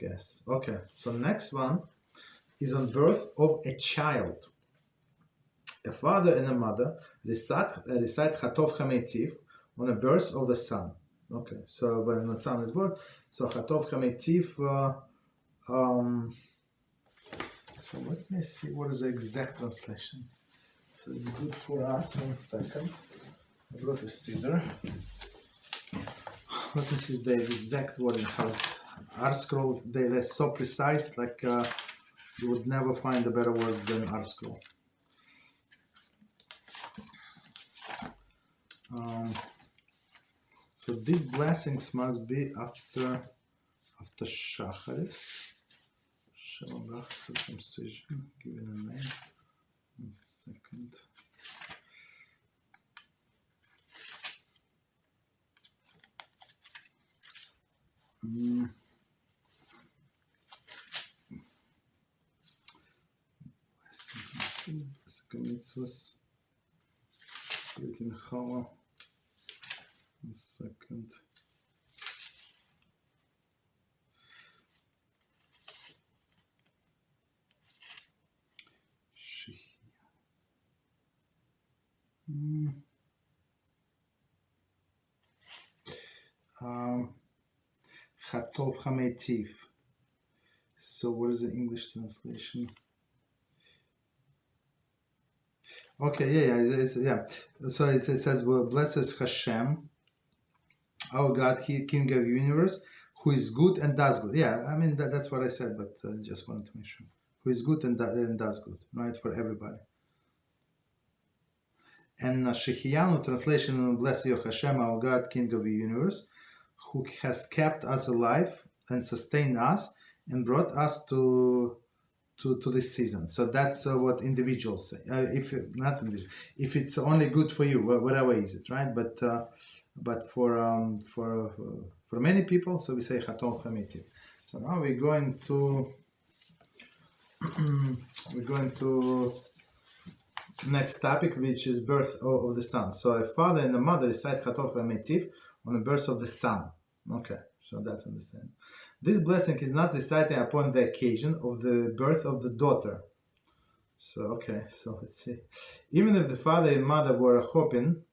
guess. Okay, so next one is on birth of a child. A father and a mother recite Chatov Chametiv on the birth of the son. Okay, so when the son is born, so Chatov Chametiv. So let me see what is the exact translation. So it's good for us. 1 second. I brought a siddur. Let me see the exact wording. How ArtScroll, they're so precise, like you would never find a better words than ArtScroll. So these blessings must be after Shacharis. Shalom, circumcision, given a name. 1 second. Mitzvahs. Written Chala. 1 second. Chatov Chametiv. So what is the English translation? Okay, yeah. So it says, well, blesses Hashem, our God, He King of the universe, who is good and does good. Yeah, I mean that's what I said, but I just wanted to make sure. Who is good and does good, right, for everybody. And Shehecheyanu translation, bless you Hashem, our God, King of the universe, who has kept us alive and sustained us and brought us to this season. So that's what individuals say. If it's only good for you, whatever is it, right? But for many people, so we say Chatov Chametiv. So now we're going to next topic, which is birth of the son. So a father and a mother recite Chatov Chametiv on the birth of the son. Okay, so that's understandable. This blessing is not recited upon the occasion of the birth of the daughter. So, okay, so let's see. Even if the father and mother were hoping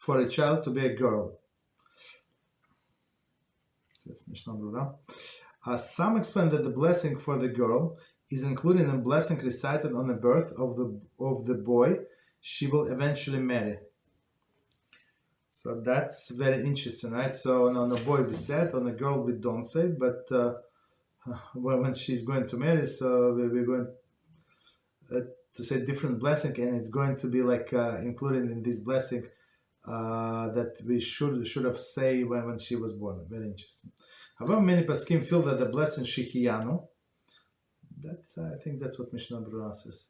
for a child to be a girl. Some explain that the blessing for the girl is included in a blessing recited on the birth of the boy she will eventually marry. So that's very interesting, right? So on a boy we said, on a girl we don't say, but when she's going to marry, so we're going to say different blessing, and it's going to be like included in this blessing that we should have said when she was born. Very interesting. However, many Paskim feel that the blessing Shehecheyanu, I think that's what Mishnah Berurah says.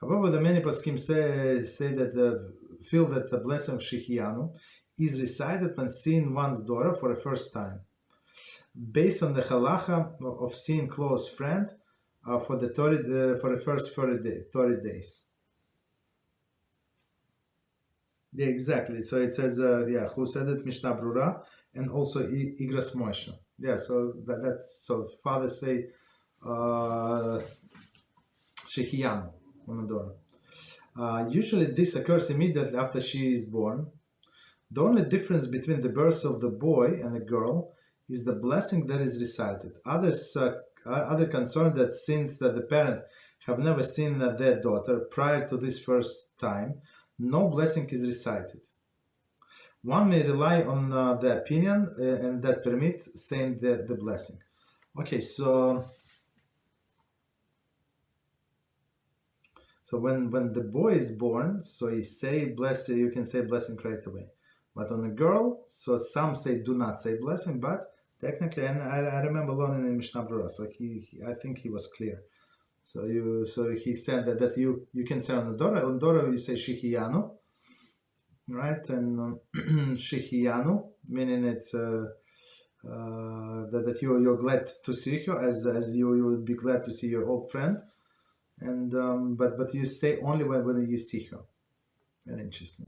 However, the many Paskim say that feel that the blessing of Shehecheyanu is recited when seeing one's daughter for the first time, based on the halachah of seeing close friend for the first 30 days. Yeah, exactly. So it says, who said it? Mishnah Berurah and also Igras Moshe. Yeah, so that's so fathers say Shehecheyanu on the daughter. Usually this occurs immediately after she is born. The only difference between the birth of the boy and the girl is the blessing that is recited. Others are concerned that since that the parent have never seen their daughter prior to this first time, no blessing is recited. One may rely on the opinion and that permits saying the blessing. Okay, so when the boy is born, so you say blessing, you can say blessing right away. But on a girl, so some say do not say blessing, but technically, and I remember learning in Mishnah Berurah, so I think he was clear. So he said that you can say on the daughter. On daughter you say Shehecheyanu, right? And Shehecheyanu, meaning it's that you're glad to see her, as you would be glad to see your old friend, and but you say only when you see her. Very interesting.